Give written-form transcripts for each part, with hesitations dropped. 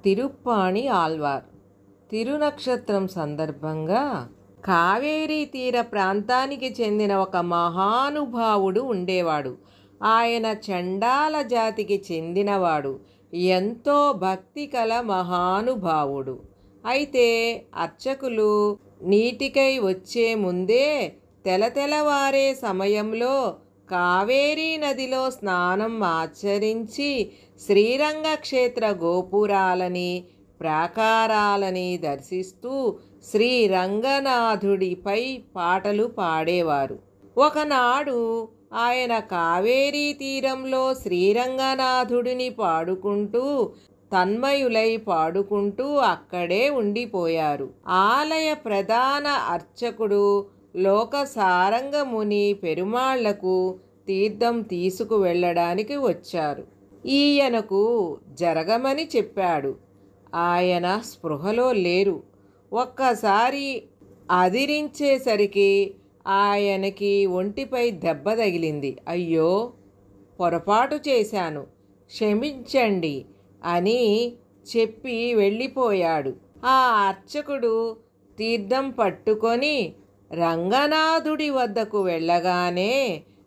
తిరుప్పాణి ఆళ్వార్ తిరునక్షత్రం సందర్భంగా కావేరీ తీర ప్రాంతానికి చెందిన ఒక మహానుభావుడు ఉండేవాడు. ఆయన చండాల జాతికి చెందినవాడు. ఎంతో భక్తి కల మహానుభావుడు. అయితే అర్చకులు నీటికై వచ్చే ముందే తెలతెలవారే సమయంలో కావేరీ నదిలో స్నానం ఆచరించి శ్రీరంగ క్షేత్ర గోపురాలని ప్రాకారాలని దర్శిస్తూ శ్రీరంగనాథుడిపై పాటలు పాడేవారు. ఒకనాడు ఆయన కావేరీ తీరంలో శ్రీరంగనాథుడిని పాడుకుంటూ తన్మయులై పాడుకుంటూ అక్కడే ఉండిపోయారు. ఆలయ ప్రధాన అర్చకుడు లోకసారంగముని పెరుమాళ్లకు తీర్థం తీసుకువెళ్ళడానికి వచ్చారు. ఈయనకు జరగమని చెప్పాడు. ఆయన స్పృహలో లేరు. ఒక్కసారి అదిరించేసరికి ఆయనకి ఒంటిపై దెబ్బ తగిలింది. అయ్యో, పొరపాటు చేశాను, క్షమించండి అని చెప్పి వెళ్ళిపోయాడు. ఆ అర్చకుడు తీర్థం పట్టుకొని రంగనాథుడి వద్దకు వెళ్ళగానే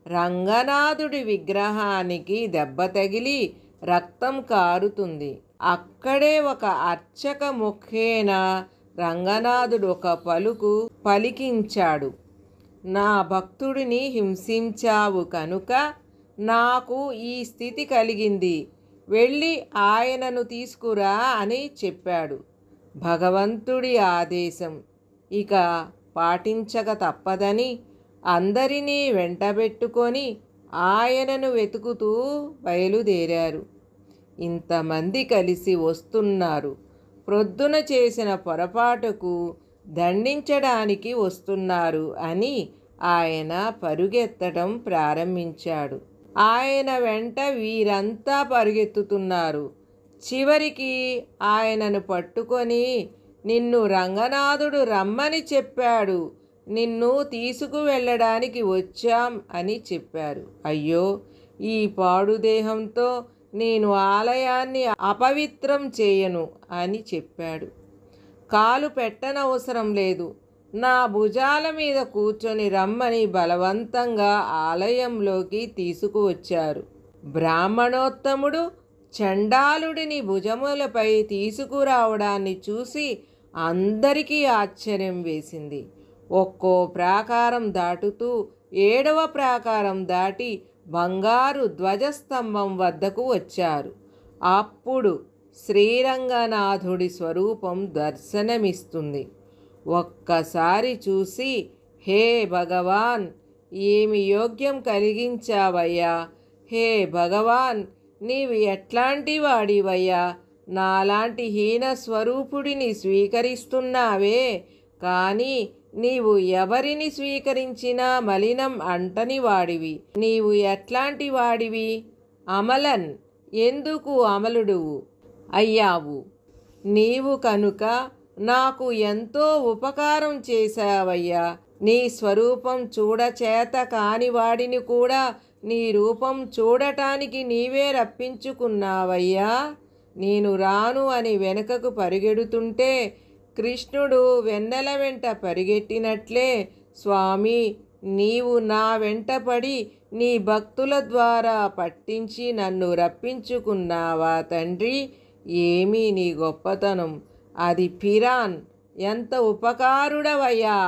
రంగనాథుడి విగ్రహానికి దెబ్బ తగిలి రక్తం కారుతుంది. అక్కడే ఒక అర్చక ముఖేన రంగనాథుడు ఒక పలుకు పలికించాడు. నా భక్తుడిని హింసించావు కనుక నాకు ఈ స్థితి కలిగింది. వెళ్ళి ఆయనను తీసుకురా అని చెప్పాడు. భగవంతుడి ఆదేశం ఇక పాటించక తప్పదని అందరినీ వెంటబెట్టుకొని ఆయనను వెతుకుతూ బయలుదేరారు. ఇంతమంది కలిసి వస్తున్నారు. ప్రొద్దున చేసిన పొరపాటుకు దండించడానికి వస్తున్నారు అని ఆయన పరుగెత్తడం ప్రారంభించాడు. ఆయన వెంట వీరంతా పరుగెత్తుతున్నారు. చివరికి ఆయనను పట్టుకొని, నిన్ను రంగనాథుడు రమ్మని చెప్పాడు, నిన్ను తీసుకువెళ్ళడానికి వచ్చాం అని చెప్పారు. అయ్యో, ఈ పాడుదేహంతో నేను ఆలయాన్ని అపవిత్రం చేయను అని చెప్పాడు. కాలు పెట్టనవసరం లేదు, నా భుజాల మీద కూర్చొని రమ్మని బలవంతంగా ఆలయంలోకి తీసుకువచ్చారు. బ్రాహ్మణోత్తముడు చండాలుడిని భుజములపై తీసుకురావడాన్ని చూసి అందరికీ ఆశ్చర్యం వేసింది. ఒక్కో ప్రాకారం దాటుతూ 7వ ప్రాకారం దాటి బంగారు ధ్వజస్తంభం వద్దకు వచ్చారు. అప్పుడు శ్రీరంగనాథుడి స్వరూపం దర్శనమిస్తుంది. ఒక్కసారి చూసి, హే భగవాన్, ఏమి యోగ్యం కలిగించావయ్యా, హే భగవాన్, నీవు ఎట్లాంటి వాడివయ్యా, నాలాంటి హీన స్వరూపుడిని స్వీకరిస్తున్నావే, కానీ నీవు ఎవరిని స్వీకరించినా మలినం అంటని వాడివి. నీవు ఎట్లాంటి వాడివి? అమలన్, ఎందుకు అమలుడువు అయ్యావు? నీవు కనుక నాకు ఎంతో ఉపకారం చేశావయ్యా. నీ స్వరూపం చూడచేత కాని వాడిని కూడా నీ రూపం చూడటానికి నీవే రప్పించుకున్నావయ్యా. నేను రాను అని వెనుకకు పరిగెడుతుంటే కృష్ణుడు వెన్నెల వెంట పరిగెట్టినట్లే స్వామి, నీవు నా వెంటపడి నీ భక్తుల ద్వారా పట్టించి నన్ను రప్పించుకున్నావా తండ్రి? ఏమీ నీ గొప్పతనం, అది పిరాన్, ఎంత ఉపకారుడవయ్యా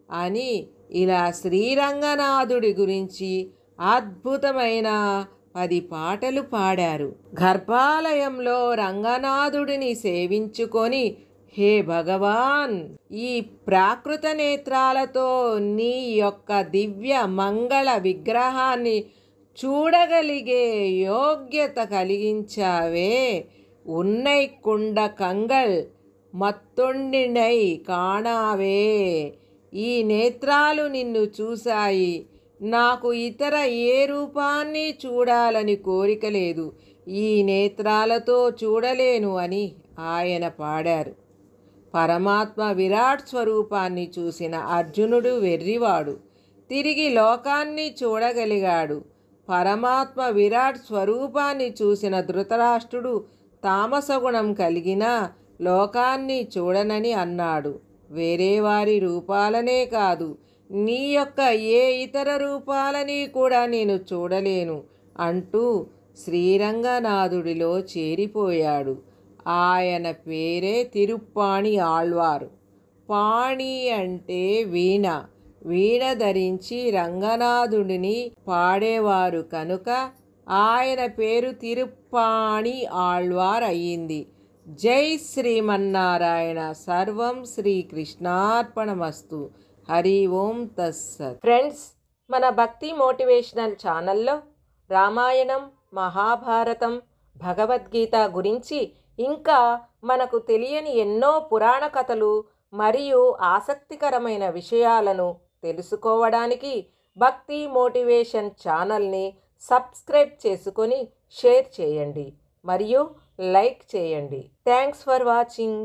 అని ఇలా శ్రీరంగనాథుడి గురించి అద్భుతమైన 10 పాటలు పాడారు. గర్భాలయంలో రంగనాథుడిని సేవించుకొని, హే భగవాన్, ఈ ప్రాకృత నేత్రాలతో నీ యొక్క దివ్య మంగళ విగ్రహాన్ని చూడగలిగే యోగ్యత కలిగించావే. ఉన్నై కుండ కంగళ్ మత్తొండినై కాణావే. ఈ నేత్రాలు నిన్ను చూశాయి. నాకు ఇతర ఏ రూపాన్ని చూడాలని కోరిక లేదు. ఈ నేత్రాలతో చూడలేను అని ఆయన పాడారు. పరమాత్మ విరాట్ స్వరూపాన్ని చూసిన అర్జునుడు వెర్రివాడు. తిరిగి లోకాన్ని చూడగలిగాడు. పరమాత్మ విరాట్ స్వరూపాన్ని చూసిన ధృతరాష్ట్రుడు తామసగుణం కలిగిన లోకాన్ని చూడనని అన్నాడు. వేరే వారి రూపాలనే కాదు, నీ యొక్క ఏ ఇతర రూపాలని కూడా నేను చూడలేను అంటూ శ్రీరంగనాథుడిలో చేరిపోయాడు. ఆయన పేరే తిరుప్పాణి ఆళ్వారు. పాణి అంటే వీణ. వీణ ధరించి రంగనాథుడిని పాడేవారు కనుక ఆయన పేరు తిరుప్పాణి ఆళ్వార్ అయ్యింది. జై శ్రీమన్నారాయణ. సర్వం శ్రీకృష్ణార్పణమస్తు. హరి ఓం తస్సత్. ఫ్రెండ్స్, మన భక్తి మోటివేషనల్ ఛానల్లో రామాయణం, మహాభారతం, భగవద్గీత గురించి ఇంకా మనకు తెలియని ఎన్నో పురాణ కథలు మరియు ఆసక్తికరమైన విషయాలను తెలుసుకోవడానికి భక్తి మోటివేషన్ ఛానల్ని సబ్స్క్రైబ్ చేసుకొని షేర్ చేయండి మరియు లైక్ చేయండి. Thanks for watching.